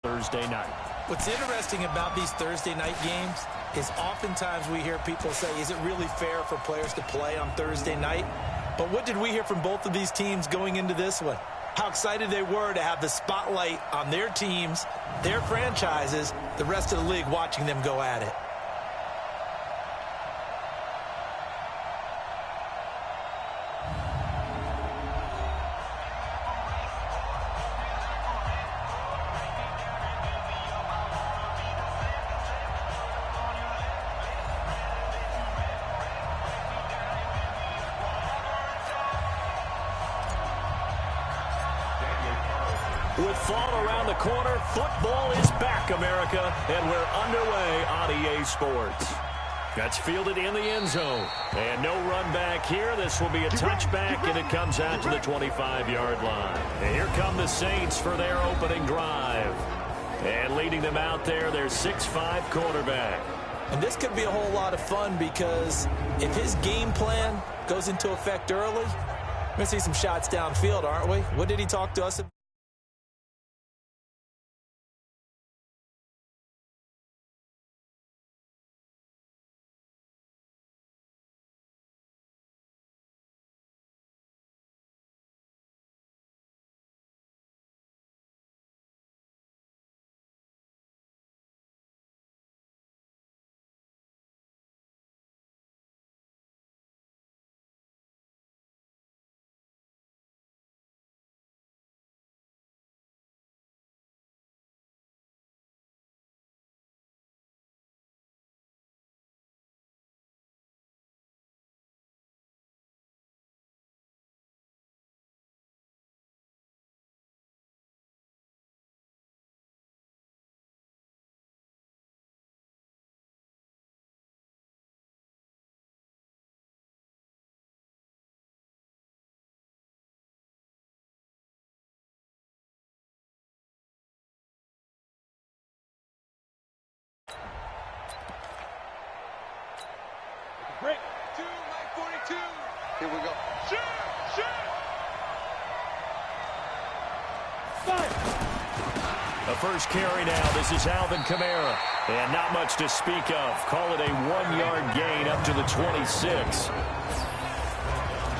Thursday night. What's interesting about these Thursday night games is oftentimes we hear people say, is it really fair for players to play on Thursday night? But what did we hear from both of these teams going into this one? How excited they were to have the spotlight on their teams, their franchises, the rest of the league watching them go at it. With fall around the corner, football is back, America, and we're underway on EA Sports. That's fielded in the end zone. And no run back here. This will be a touchback, and it comes out to the 25-yard line. And here come the Saints for their opening drive. And leading them out there, their 6'5" quarterback. And this could be a whole lot of fun because if his game plan goes into effect early, we're going to see some shots downfield, aren't we? What did he talk to us about? Break. 2, Mike 42. Here we go. Shoot! Shoot! The first carry now. This is Alvin Kamara. And not much to speak of. Call it a 1-yard gain up to the 26.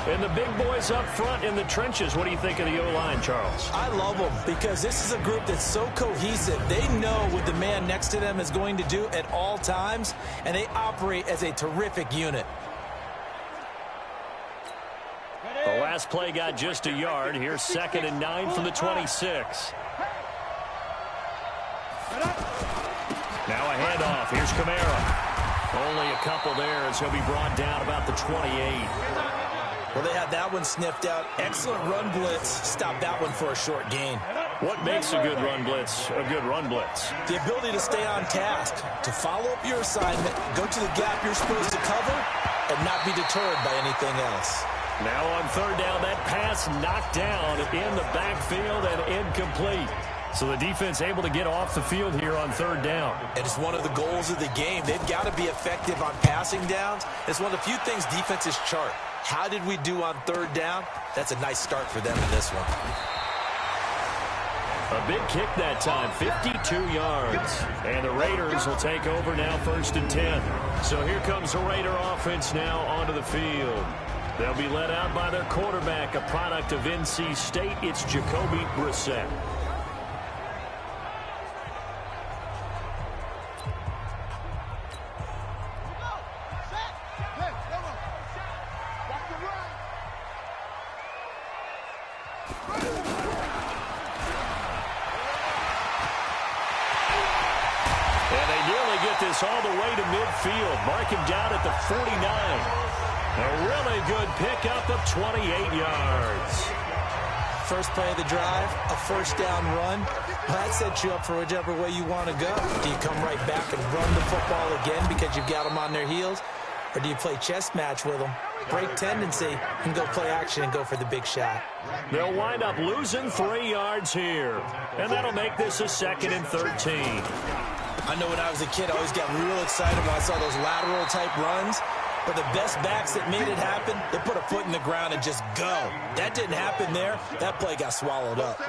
And the big boys up front in the trenches. What do you think of the O-line, Charles? I love them because this is a group that's so cohesive. They know what the man next to them is going to do at all times, and they operate as a terrific unit. The last play got just a yard. Here's 2nd and 9 from the 26. Now a handoff. Here's Kamara. Only a couple there as he'll be brought down about the 28. Well, they had that one sniffed out. Excellent run blitz. Stop that one for a short gain. What makes a good run blitz a good run blitz? The ability to stay on task, to follow up your assignment, go to the gap you're supposed to cover, and not be deterred by anything else. Now on 3rd down, that pass knocked down in the backfield and incomplete. So the defense able to get off the field here on 3rd down. And it's one of the goals of the game. They've got to be effective on passing downs. It's one of the few things defenses chart. How did we do on 3rd down? That's a nice start for them in this one. A big kick that time, 52 yards. And the Raiders will take over now 1st and 10. So here comes the Raider offense now onto the field. They'll be led out by their quarterback, a product of NC State. It's Jacoby Brissett. All the way to midfield. Mark him down at the 49. A really good pickup of 28 yards. First play of the drive, a 1st down run. That sets you up for whichever way you want to go. Do you come right back and run the football again because you've got them on their heels? Or do you play chess match with them, break tendency, and go play action and go for the big shot? They'll wind up losing 3 yards here. And that'll make this a 2nd and 13. I know when I was a kid, I always got real excited when I saw those lateral-type runs. But the best backs that made it happen, they put a foot in the ground and just go. That didn't happen there. That play got swallowed up.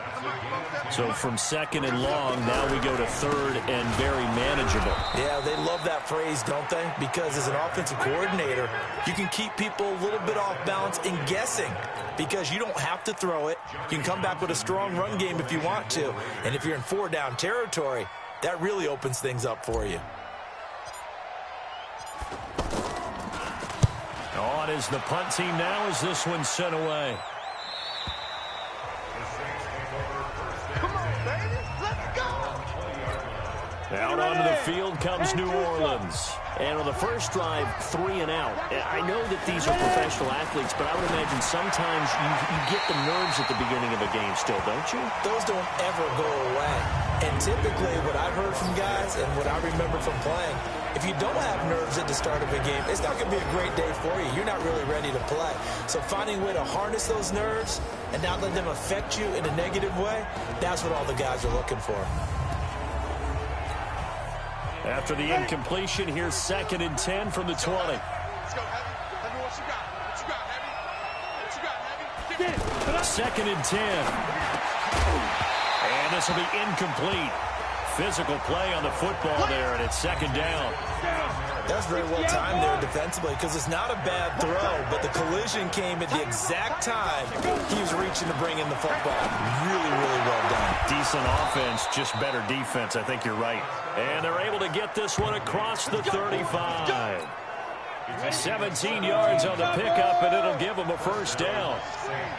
So from second and long, now we go to third and very manageable. Yeah, they love that phrase, don't they? Because as an offensive coordinator, you can keep people a little bit off balance and guessing because you don't have to throw it. You can come back with a strong run game if you want to. And if you're in 4-down territory, that really opens things up for you. On is the punt team now as this one's sent away. Come on, baby. Let's go. Out onto the field comes New Orleans. And on the first drive, 3 and out. I know that these are professional athletes, but I would imagine sometimes you get the nerves at the beginning of a game still, don't you? Those don't ever go away. And typically what I've heard from guys and what I remember from playing, if you don't have nerves at the start of a game, it's not going to be a great day for you. You're not really ready to play. So finding a way to harness those nerves and not let them affect you in a negative way, that's what all the guys are looking for. After the incompletion, here's 2nd and 10 from the 20. Let's go, Heavy. Heavy, what you got? What you got, Heavy? What you got, Heavy? Get it. 2nd and 10. And this will be incomplete. Physical play on the football there, and it's 2nd down. That's very well timed there defensively because it's not a bad throw, but the collision came at the exact time he was reaching to bring in the football. Really, really well done. Decent offense, just better defense. I think you're right. And they're able to get this one across the 35. 17 yards on the pickup, and it'll give him a first down.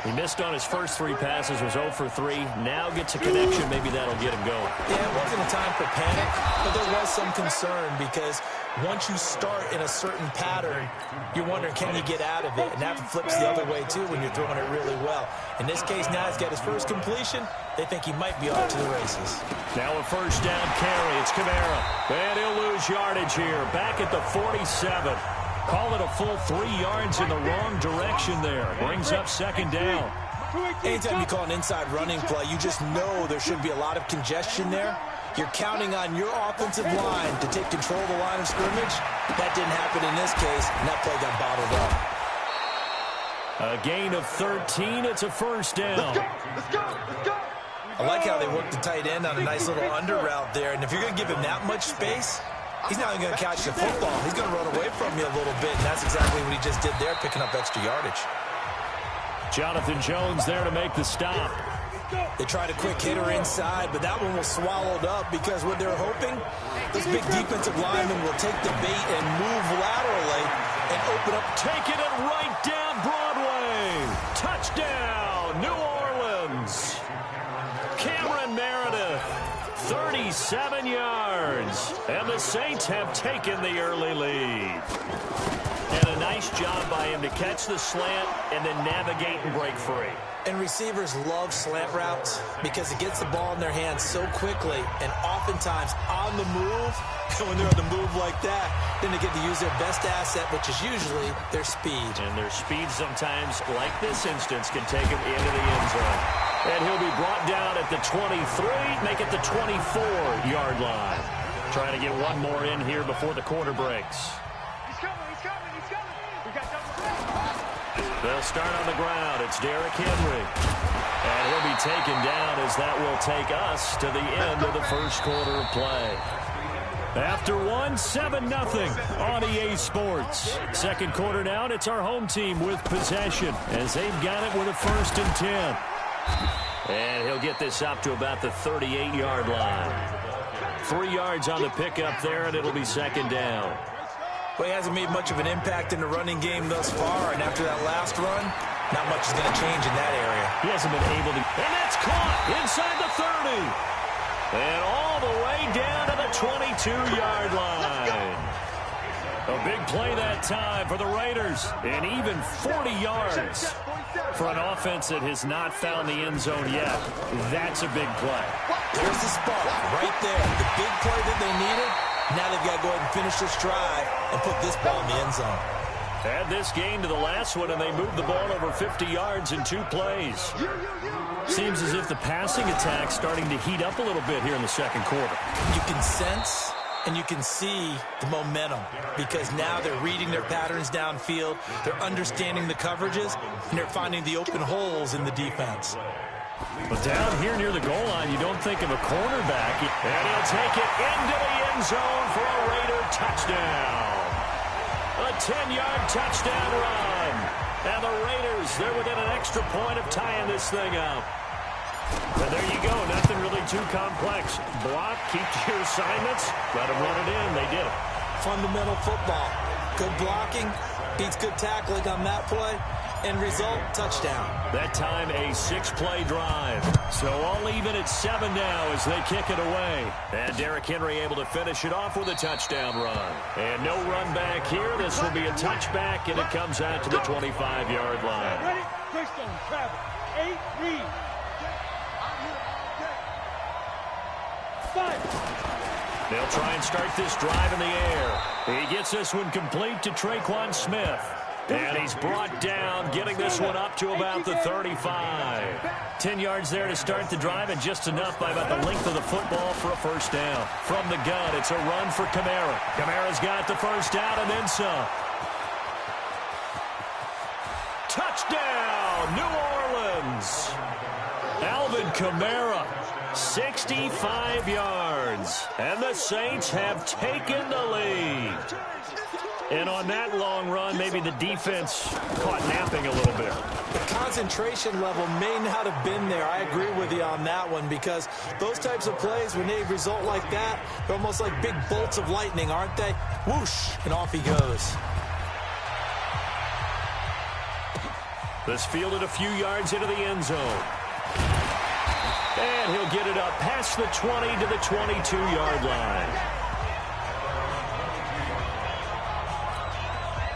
He missed on his first 3 passes, was 0 for 3. Now gets a connection. Maybe that'll get him going. Yeah, it wasn't a time for panic, but there was some concern because once you start in a certain pattern, you're wondering, can you get out of it? And that flips the other way, too, when you're throwing it really well. In this case, now he's got his first completion. They think he might be off to the races. Now a first down carry. It's Kamara. And he'll lose yardage here. Back at the 47. Call it a full 3 yards in the wrong direction there. Brings up 2nd down. Anytime you call an inside running play, you just know there should be a lot of congestion there. You're counting on your offensive line to take control of the line of scrimmage. That didn't happen in this case, and that play got bottled up. A gain of 13. It's a first down. Let's go. Let's go. Let's go. I like how they worked the tight end on a nice little under route there. And if you're going to give him that much space, he's not even going to catch the football. He's going to run away from you a little bit, and that's exactly what he just did there, picking up extra yardage. Jonathan Jones there to make the stop. They tried a quick hitter inside, but that one was swallowed up because what they're hoping, this big defensive lineman will take the bait and move laterally and open up. Taking it right down Broadway. Touchdown, New Orleans. Cameron Meredith, 37 yards. And the Saints have taken the early lead. And a nice job by him to catch the slant and then navigate and break free. And receivers love slant routes because it gets the ball in their hands so quickly and oftentimes on the move. And when they're on the move like that, then they get to use their best asset, which is usually their speed. And their speed sometimes, like this instance, can take them into the end zone. And he'll be brought down at the 23, make it the 24-yard line. Trying to get one more in here before the quarter breaks. He's coming. He's coming. He's coming. We got double. They'll start on the ground. It's Derrick Henry. And he'll be taken down as that will take us to the end of the first quarter of play. After 7-0 on EA Sports. Second quarter down, it's our home team with possession as they've got it with a 1st and 10. And he'll get this up to about the 38-yard line. 3 yards on the pickup there, and it'll be 2nd down. Well, he hasn't made much of an impact in the running game thus far, and after that last run, not much is going to change in that area. He hasn't been able to. And that's caught inside the 30. And all the way down to the 22-yard line. A big play that time for the Raiders. And even 40 yards for an offense that has not found the end zone yet. That's a big play. There's the spark right there. The big play that they needed. Now they've got to go ahead and finish this drive and put this ball in the end zone. Add this game to the last one, and they moved the ball over 50 yards in 2 plays. Seems as if the passing attack's starting to heat up a little bit here in the second quarter. You can sense And you can see the momentum because now they're reading their patterns downfield, they're understanding the coverages, and they're finding the open holes in the defense. But down here near the goal line, you don't think of a cornerback. And he'll take it into the end zone for a Raider touchdown. A 10-yard touchdown run. And the Raiders, they're within an extra point of tying this thing up. And there you go. Nothing really too complex. Block, keep to your assignments, let them run it in. They did it. Fundamental football. Good blocking beats good tackling on that play. End result, touchdown. That time a 6-play drive. So all even at 7 now as they kick it away. And Derrick Henry able to finish it off with a touchdown run. And no run back here. This will be a touchback, and it comes out to the 25-yard line. Ready? Greystone, travel. 8, read. 5. They'll try and start this drive in the air. He gets this one complete to Traquan Smith. And he's brought down, getting this one up to about the 35. 10 yards there to start the drive, and just enough by about the length of the football for a first down. From the gun, it's a run for Kamara. Kamara's got the first down and then some. Touchdown, New Orleans. Alvin Kamara, 65 yards. And the Saints have taken the lead. And on that long run, maybe the defense caught napping a little bit. The concentration level may not have been there. I agree with you on that one because those types of plays, when they result like that, they're almost like big bolts of lightning, aren't they? Whoosh, and off he goes. This fielded a few yards into the end zone. And he'll get it up past the 20 to the 22-yard line.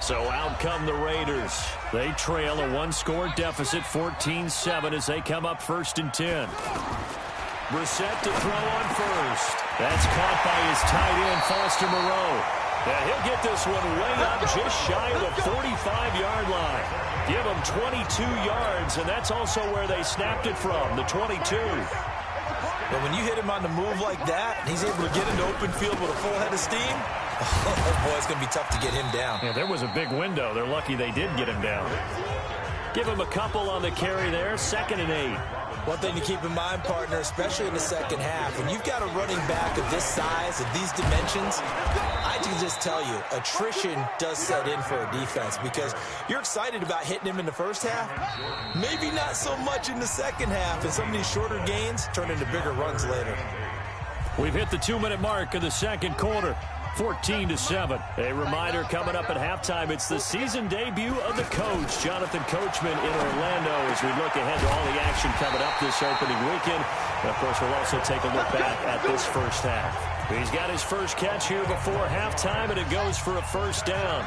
So out come the Raiders. They trail a one-score deficit, 14-7, as they come up 1st and 10. Brissett to throw on first. That's caught by his tight end, Foster Moreau. And he'll get this one way up just shy of the 45-yard line. Give him 22 yards, and that's also where they snapped it from, the 22. But when you hit him on the move like that, and he's able to get into open field with a full head of steam, oh boy, it's going to be tough to get him down. Yeah, there was a big window. They're lucky they did get him down. Give him a couple on the carry there, 2nd and 8. One thing to keep in mind, partner, especially in the second half, when you've got a running back of this size, of these dimensions, I can just tell you, attrition does set in for a defense because you're excited about hitting him in the first half, maybe not so much in the second half, and some of these shorter gains turn into bigger runs later. We've hit the 2-minute mark of the second quarter. 14-7. A reminder coming up at halftime. It's the season debut of the coach, Jonathan Coachman, in Orlando, as we look ahead to all the action coming up this opening weekend. And of course, we'll also take a look back at this first half. He's got his first catch here before halftime, and it goes for a first down.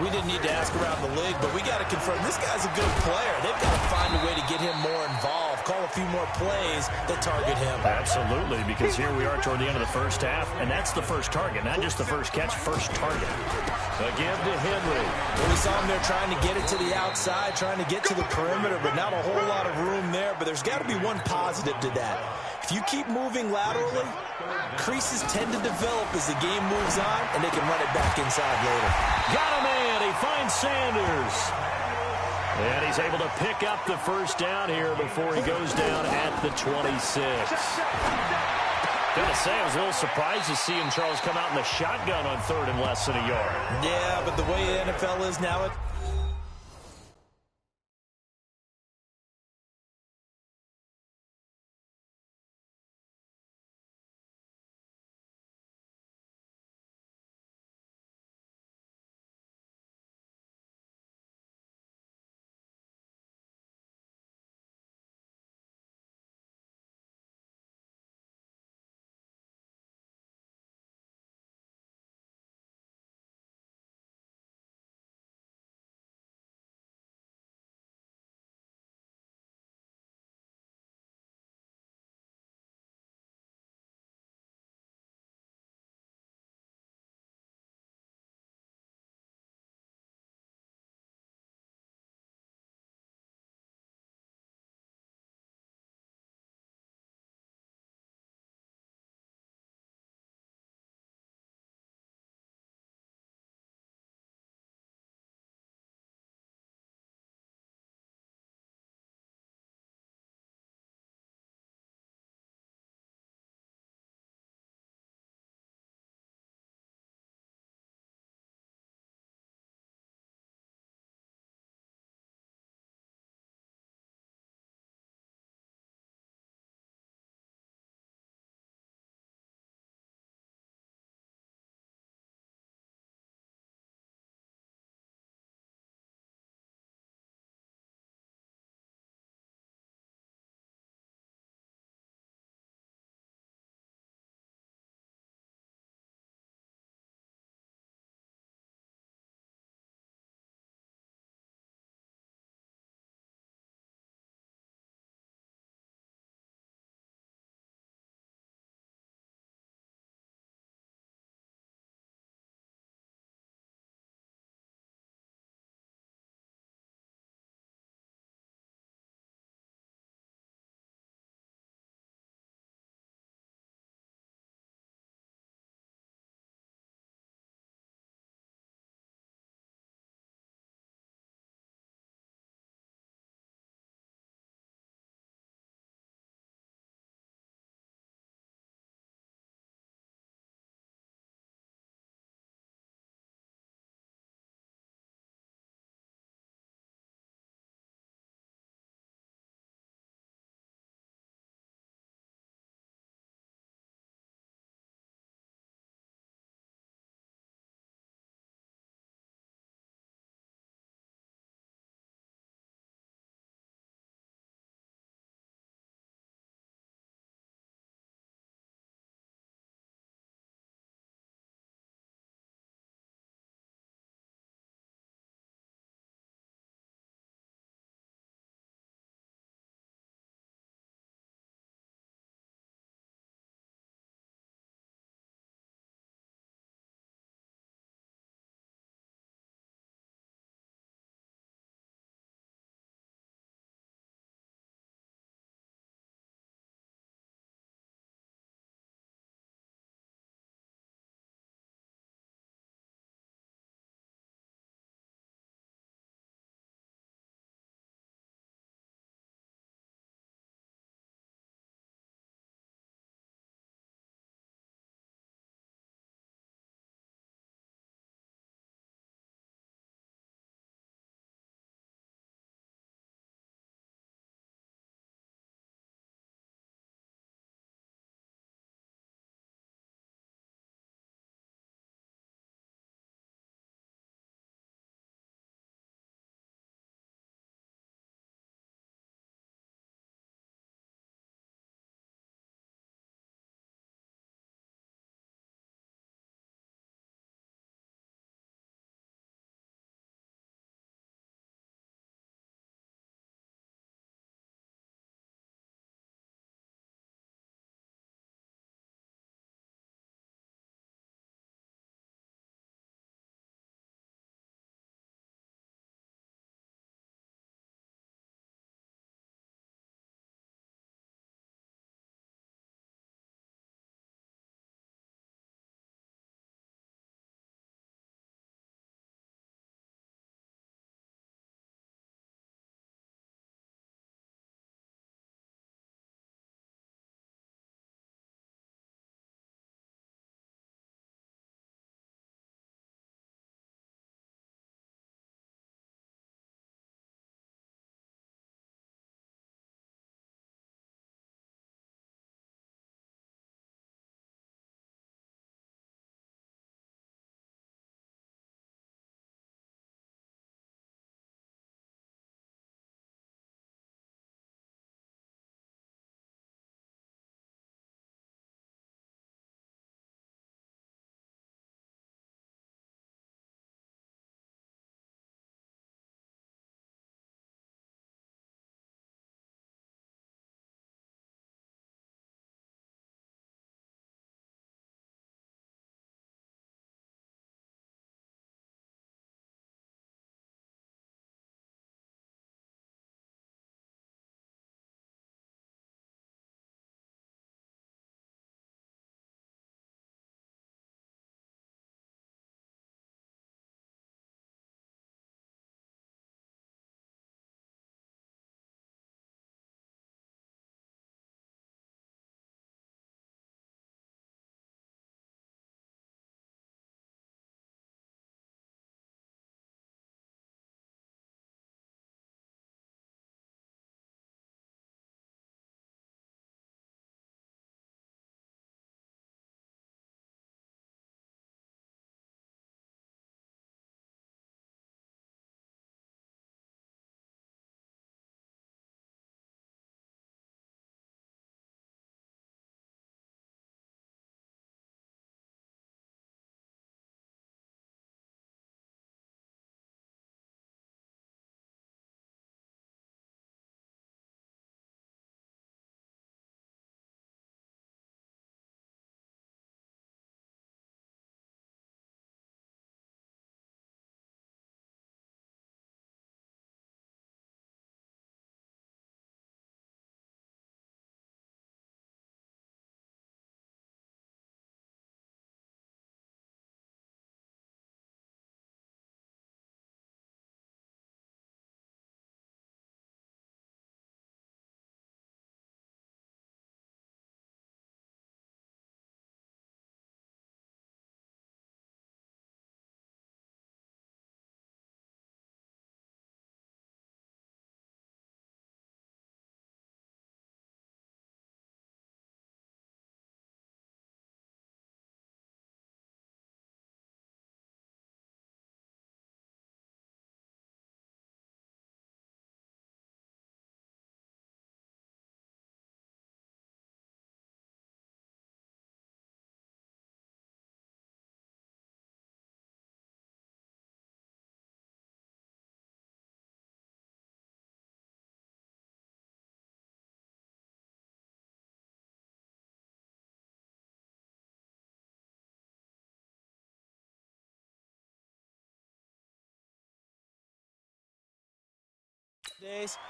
We didn't need to ask around the league, but we got to confirm this guy's a good player. They've got to find a way to get him more involved, call a few more plays that target him. Absolutely, because here we are toward the end of the first half, and that's the first target, not just the first catch, first target. Again to Henry. Well, we saw him there trying to get it to the outside, trying to get to the perimeter, but not a whole lot of room there. But there's got to be one positive to that. If you keep moving laterally, creases tend to develop as the game moves on, and they can run it back inside later. Got a man. He finds Sanders. And he's able to pick up the first down here before he goes down at the 26. Gotta say, I was a little surprised to see him, Charles, come out in the shotgun on 3rd and less than a yard. Yeah, but the way the NFL is now,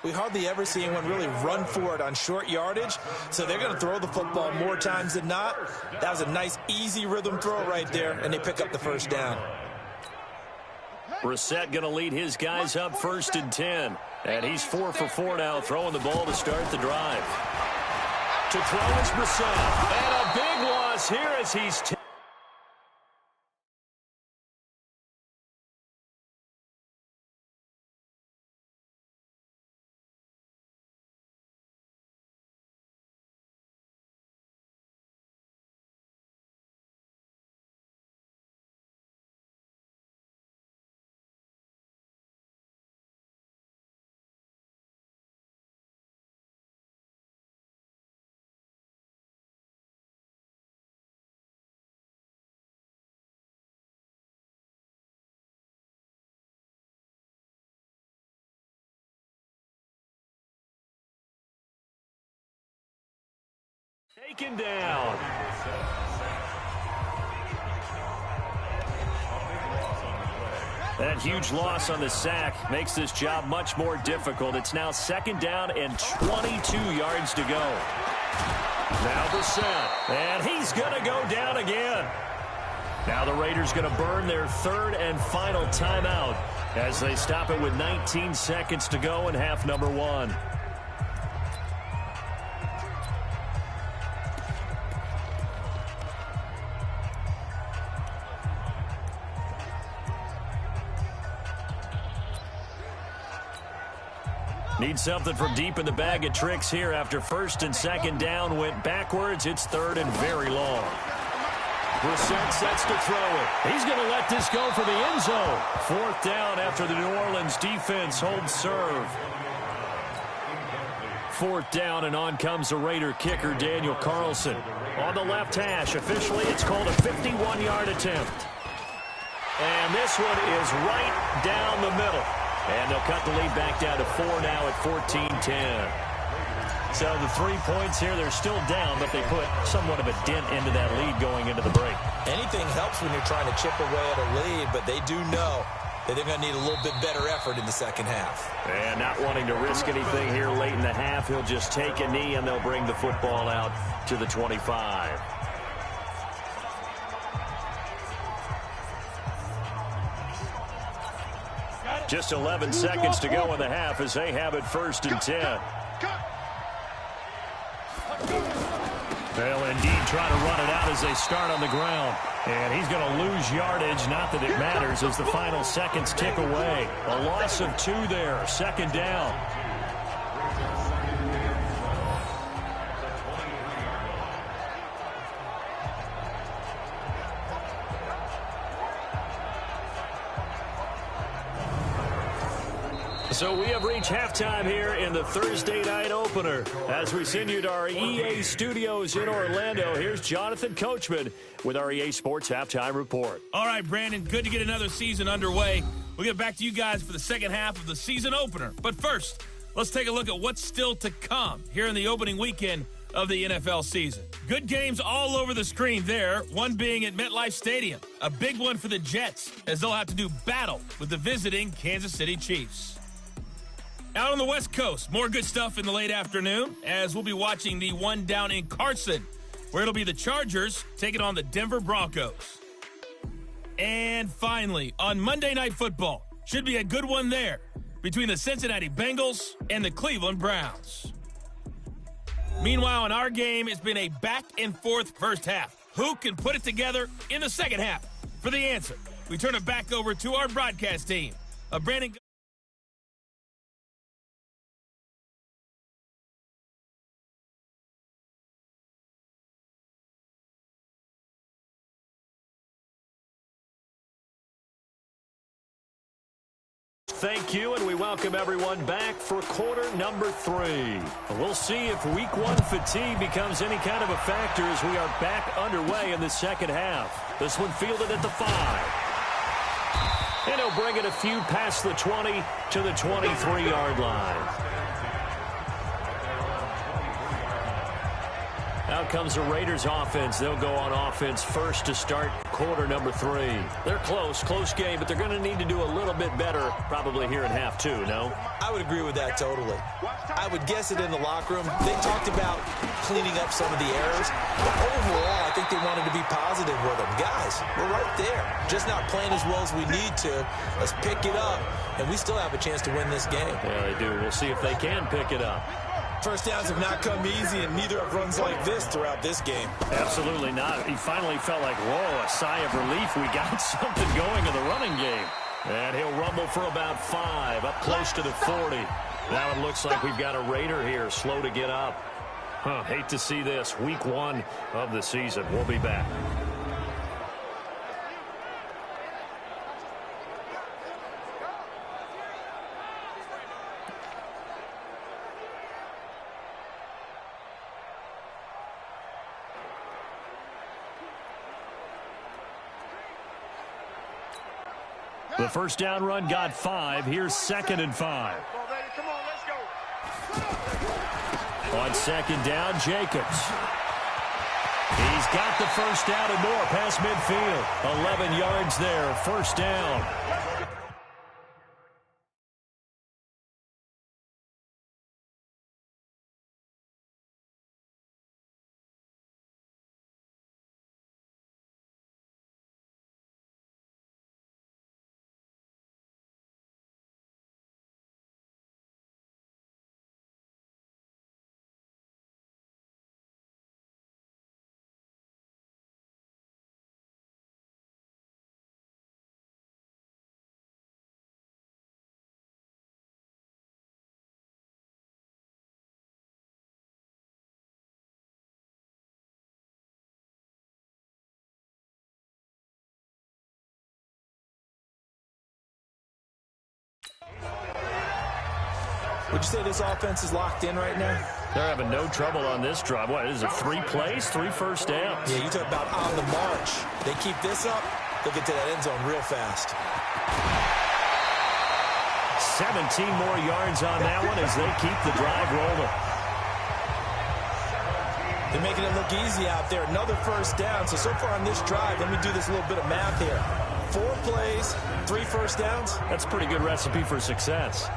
We hardly ever see anyone really run for it on short yardage, so they're going to throw the football more times than not. That was a nice, easy rhythm throw right there, and they pick up the first down. Brissett going to lead his guys up 1st and 10. And he's 4 for 4 now, throwing the ball to start the drive. To throw is Brissett. And a big loss here as he's taken down. That huge loss on the sack makes this job much more difficult. It's now 2nd down and 22 yards to go. Now Brissett, and he's going to go down again. Now the Raiders going to burn their 3rd and final timeout as they stop it with 19 seconds to go in half number 1. Need something from deep in the bag of tricks here after 1st and 2nd down went backwards. It's 3rd and very long. Brissett sets to throw it. He's going to let this go for the end zone. 4th down after the New Orleans defense holds serve. 4th down, and on comes the Raider kicker, Daniel Carlson. On the left hash, officially it's called a 51-yard attempt. And this one is right down the middle. And they'll cut the lead back down to 4 now at 14-10. So the 3 points here, they're still down, but they put somewhat of a dent into that lead going into the break. Anything helps when you're trying to chip away at a lead, but they do know that they're going to need a little bit better effort in the second half. And not wanting to risk anything here late in the half, he'll just take a knee, and they'll bring the football out to the 25. Just 11 seconds to go in the half as they have it 1st and 10. They'll indeed try to run it out as they start on the ground. And he's going to lose yardage. Not that it matters as the final seconds tick away. A loss of 2 there. 2nd down. So we have reached halftime here in the Thursday night opener. As we send you to our EA studios in Orlando, here's Jonathan Coachman with our EA Sports Halftime Report. All right, Brandon, good to get another season underway. We'll get back to you guys for the second half of the season opener. But first, let's take a look at what's still to come here in the opening weekend of the NFL season. Good games all over the screen there, one being at MetLife Stadium. A big one for the Jets as they'll have to do battle with the visiting Kansas City Chiefs. Out on the West Coast, more good stuff in the late afternoon as we'll be watching the one down in Carson, where it'll be the Chargers taking on the Denver Broncos. And finally, on Monday Night Football, should be a good one there between the Cincinnati Bengals and the Cleveland Browns. Meanwhile, in our game, it's been a back-and-forth first half. Who can put it together in the second half? For the answer, we turn it back over to our broadcast team. Brandon. Thank you, and we welcome everyone back for quarter number 3. We'll see if week 1 fatigue becomes any kind of a factor as we are back underway in the second half. This one fielded at the 5. And he'll bring it a few past the 20 to the 23-yard line. Out comes the Raiders offense. They'll go on offense first to start quarter number 3. They're close game, but they're going to need to do a little bit better probably here in half 2, no? I would agree with that totally. I would guess it in the locker room. They talked about cleaning up some of the errors, but overall, I think they wanted to be positive with them. Guys, we're right there. Just not playing as well as we need to. Let's pick it up, and we still have a chance to win this game. Yeah, they do. We'll see if they can pick it up. First downs have not come easy, and neither have runs like this throughout this game. Absolutely not. He finally felt like, whoa, a sigh of relief. We got something going in the running game. And he'll rumble for about 5, up close to the 40. Now it looks like we've got a Raider here, slow to get up. Hate to see this. Week 1 of the season. We'll be back. The first down run got 5. Here's 2nd and 5. Come on, let's go. On 2nd down, Jacobs. He's got the first down and more past midfield. 11 yards there, first down. Would you say this offense is locked in right now? They're having no trouble on this drive. What, is it 3 plays, 3 first downs? Yeah, you talk about on the march. They keep this up, they'll get to that end zone real fast. 17 more yards on that one as they keep the drive rolling. They're making it look easy out there. Another first down. So far on this drive, let me do this little bit of math here. 4 plays, 3 first downs. That's a pretty good recipe for success.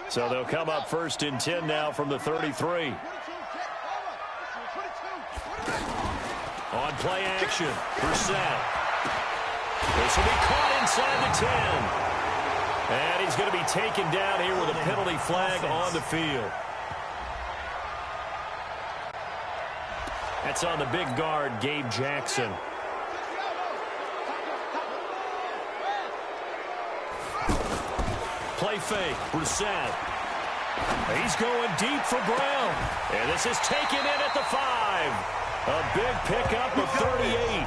So they'll come up 1st and 10 now from the 33. On play action, Brissett. This will be caught inside the 10. And he's going to be taken down here with a penalty flag on the field. That's on the big guard, Gabe Jackson. Play fake, Brissett. He's going deep for Brown. And this is taken in at the 5. A big pickup of 38.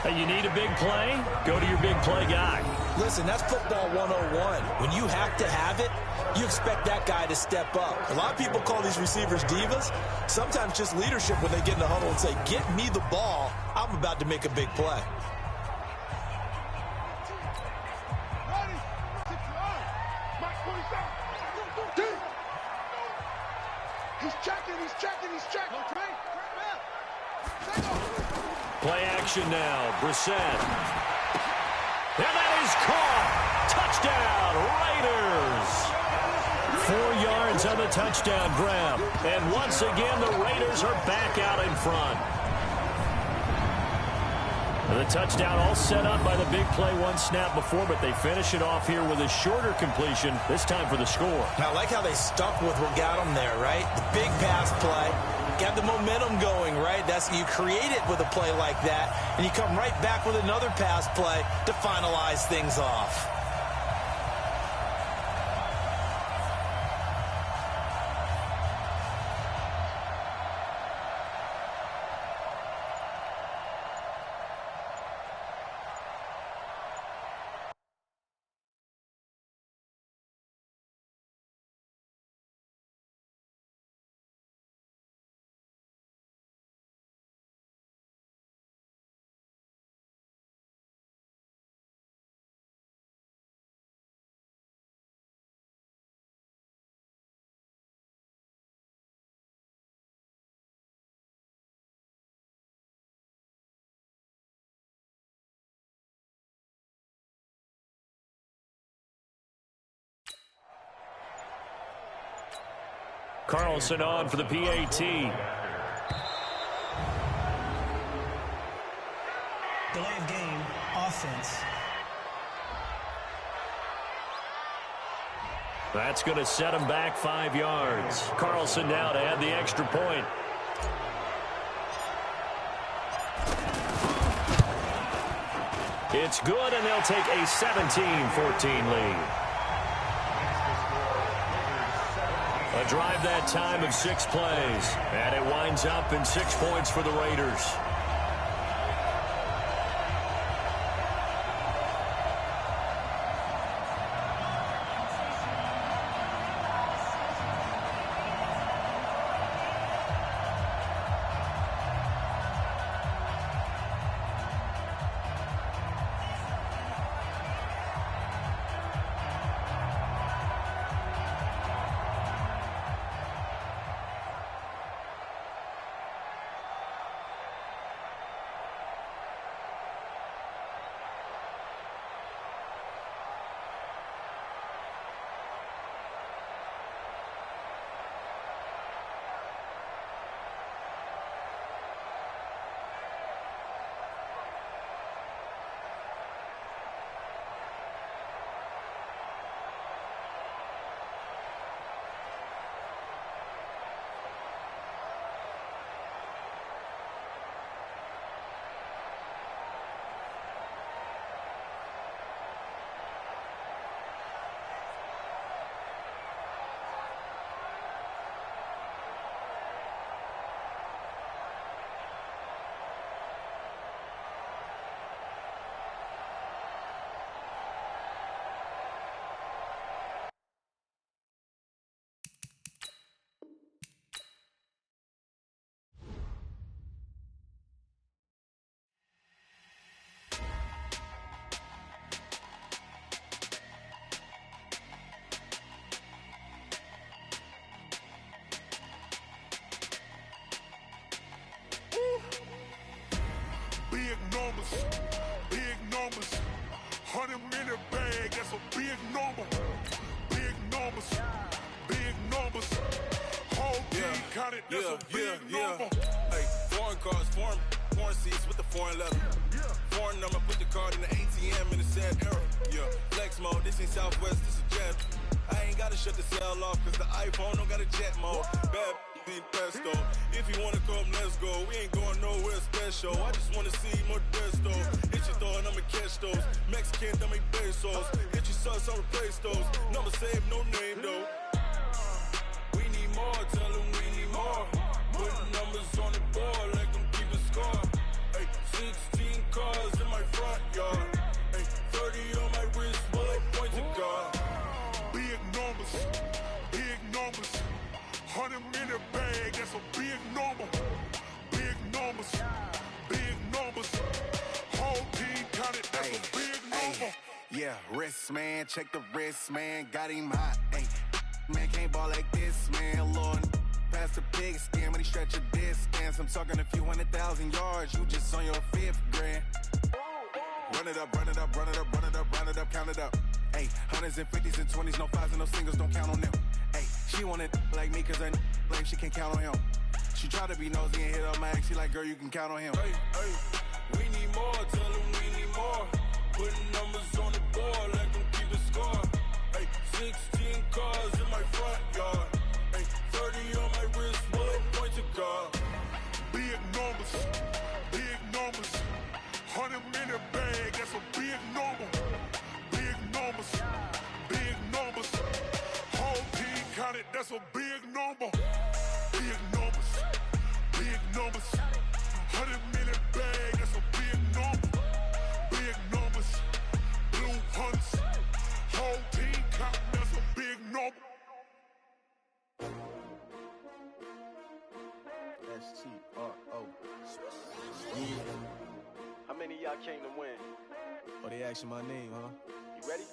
Hey, you need a big play? Go to your big play guy. Listen, that's football 101. When you have to have it, you expect that guy to step up. A lot of people call these receivers divas. Sometimes just leadership when they get in the huddle and say, get me the ball. I'm about to make a big play. He's checking, he's checking, he's checking. Play action now. Brissett. And that is caught. Touchdown, Raiders. 4 yards on the touchdown grab. And once again, the Raiders are back out in front. And the touchdown all set up by the big play one snap before, but they finish it off here with a shorter completion, this time for the score. Now, I like how they stuck with what got them there, right? The big pass play. Got the momentum going, right? That's you create it with a play like that, and you come right back with another pass play to finalize things off. Carlson on for the PAT. Delay of game, offense. That's going to set him back 5 yards. Carlson now to add the extra point. It's good, and they'll take a 17-14 lead. A drive that time of 6 plays, and it winds up in 6 points for the Raiders. Big numbers, 100-minute bag, that's a big number. Big numbers, whole team counted, that's a big number. Hey, foreign cars, foreign seats with the foreign leather. Foreign number, put the card in the ATM in the sad era. Yeah, flex mode, this ain't Southwest, this is jet. I ain't gotta shut the cell off, cause the iPhone don't got a jet mode. Bad need pesto. If you wanna come, let's go. We ain't going nowhere special. I just wanna see more desto. Hit your throw and I'ma catch those. Mexican, I make pesos. Hit your sauce, I'll replace those. Number save, no name though. We need more, tell them we need more. Putting numbers on the board like I'm keeping score. Hey, 16 cars in my front yard. Hey, 30 on my wrist, bullet points of God. Big numbers, 100-minute bag, that's a big number. Big numbers, whole team counted, that's a big number. Yeah, wrist man, check the wrist man, got him hot. Man can't ball like this, man. Lord, past the pig skin when he stretch a disc. headstands. I'm talking a few 100,000 yards. You just on your 5th grand. Run it up, run it up, run it up, run it up, run it up, count it up. Hey, hundreds and 50s and 20s, no 5s and no singles, don't count on them. Hey, she want it like me cause her lame, she can't count on him. She try to be nosy and hit up my ex, she like, girl, you can count on him. Hey, we need more, tell them we need more. Putting numbers on the board, let them keep the score. Hey, 16 cars in my front yard. Hey, 30 on my wrist, bullet point to God. Big numbers, big numbers. 100-minute bag, that's a big number. Big numbers, big numbers. Whole team counted, that's a big number. Big numbers, big numbers. 100-minute bag, that's a big number. Big numbers, blue hunts. Whole team counting, that's a big number. S-T-R-O. Yeah. How many of y'all came to win? Oh, they asking my name, huh? You ready?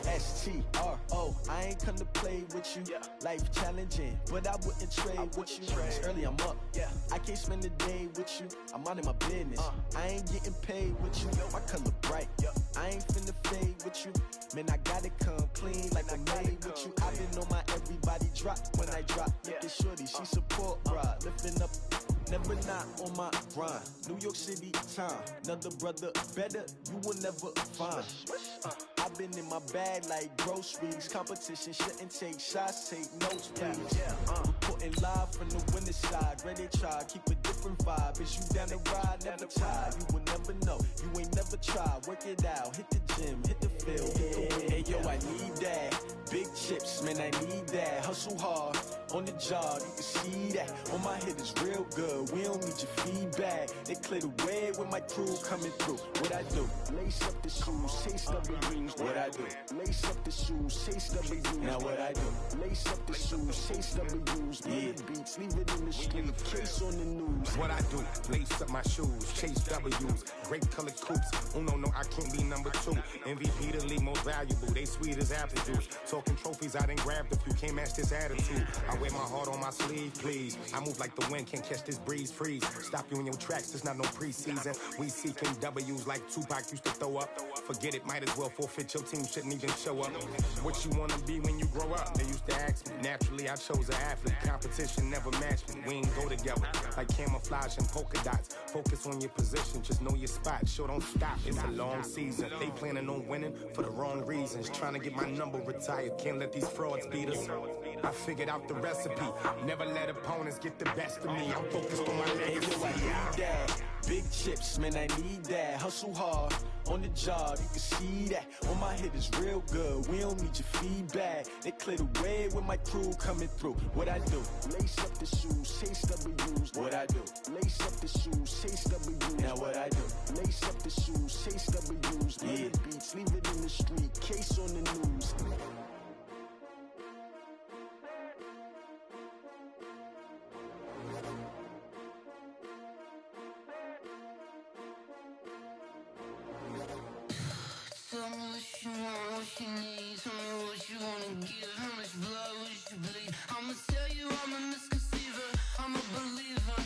S-T-R-O. I ain't come to play with you. Yeah. Life challenging, but I wouldn't trade with you. It's early, I'm up. Yeah. I can't spend the day with you. I'm out of my business. I ain't getting paid with you. My color bright. Yeah. I ain't finna fade with you. Man, I gotta come clean like I'm made with you. I've been on my everybody drop when I drop. Look at shorty, she support ride. Lifting up, never not on my grind. New York City time. Another brother better, you will never find. I've been in my bag like groceries. Competition shouldn't take shots, take notes, please. Reporting live from the winning side. Ready to try, keep a different vibe. Is you down the ride, never tired. You will never know, you ain't never tried. Work it out, hit the gym, hit the field, hit the wind. Hey yo, I need that. Big chips, man, I need that. Hustle hard, on the job, you can see that. On my head is real good, we don't need your feedback. They clear the way with my crew coming through. What I do? Lace up the shoes, chase W's. What I do? Lace up the shoes, chase W's. Now what I do? Lace up the shoes, chase W's. Yeah. Beats, leave it in the street, case on the news. What I do? Lace up my shoes, chase W's. Great colored coops. Oh no, I can't be number 2. MVP the league most valuable. They sweet as apple juice. Talking trophies, I done grabbed a few. Can't match this attitude. I wear my heart on my sleeve, please. I move like the wind, can't catch this breeze, freeze. Stop you in your tracks, there's not no preseason. We seeking W's like Tupac used to throw up. Forget it, might as well forfeit. Your team shouldn't even show up. What you wanna be when you grow up? They used to ask me. Naturally, I chose an athlete. Competition never matched me. We ain't go together like camouflage and polka dots. Focus on your position, just know your spot. Sure, don't stop. It's a long season. They planning on winning for the wrong reasons. Trying to get my number retired. Can't let these frauds beat us. I figured out the recipe. Never let opponents get the best of me. I'm focused on my legacy. Big chips, man, I need that. Hustle hard, on the job, you can see that. On my head is real good, we don't need your feedback. They clear the way with my crew coming through. What I do? Lace up the shoes, chase W's. What I do? Lace up the shoes, chase W's. Now what I do? Lace up the shoes, chase W's. Yeah. Beats, leave it in the street, case on the news. Tell me what you want, what you need. Tell me what you wanna give. How much blood would you bleed? I'ma tell you I'm a misconceiver. I'm a believer.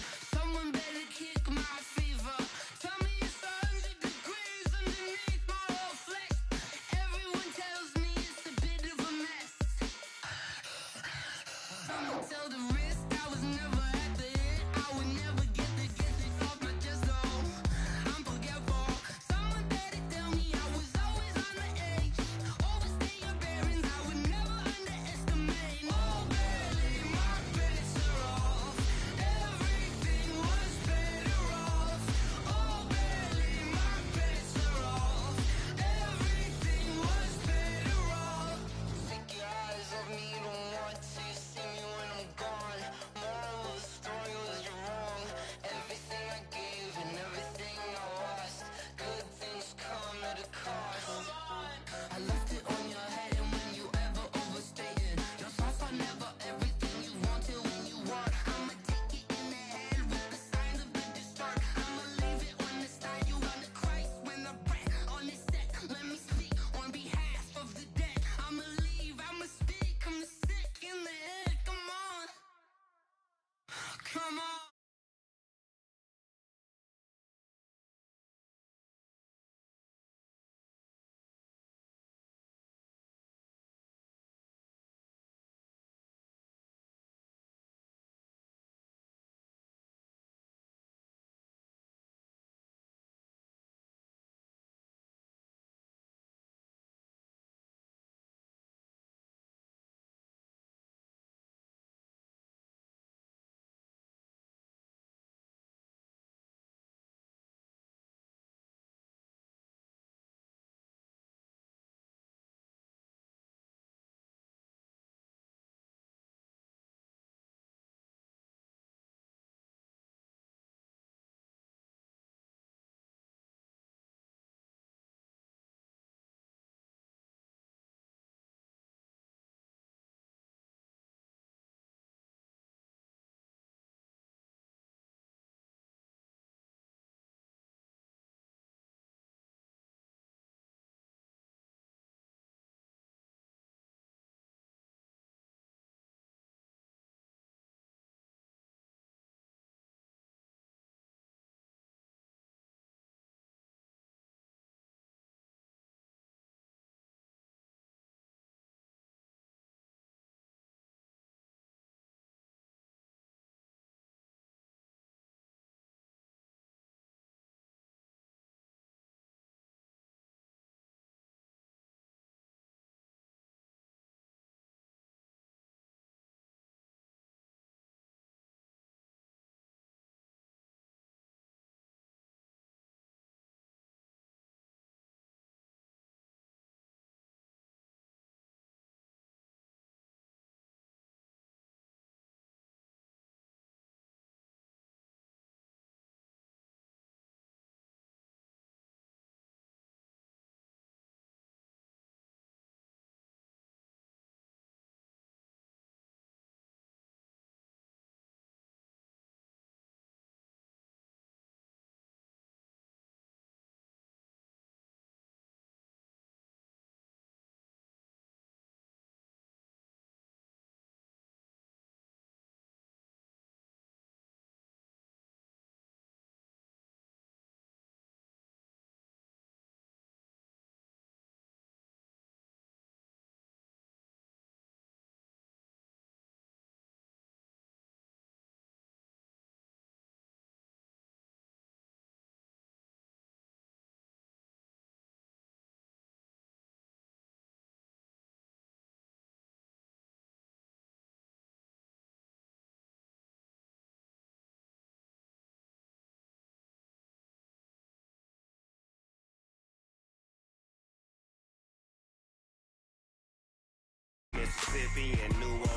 Mississippi and New Orleans.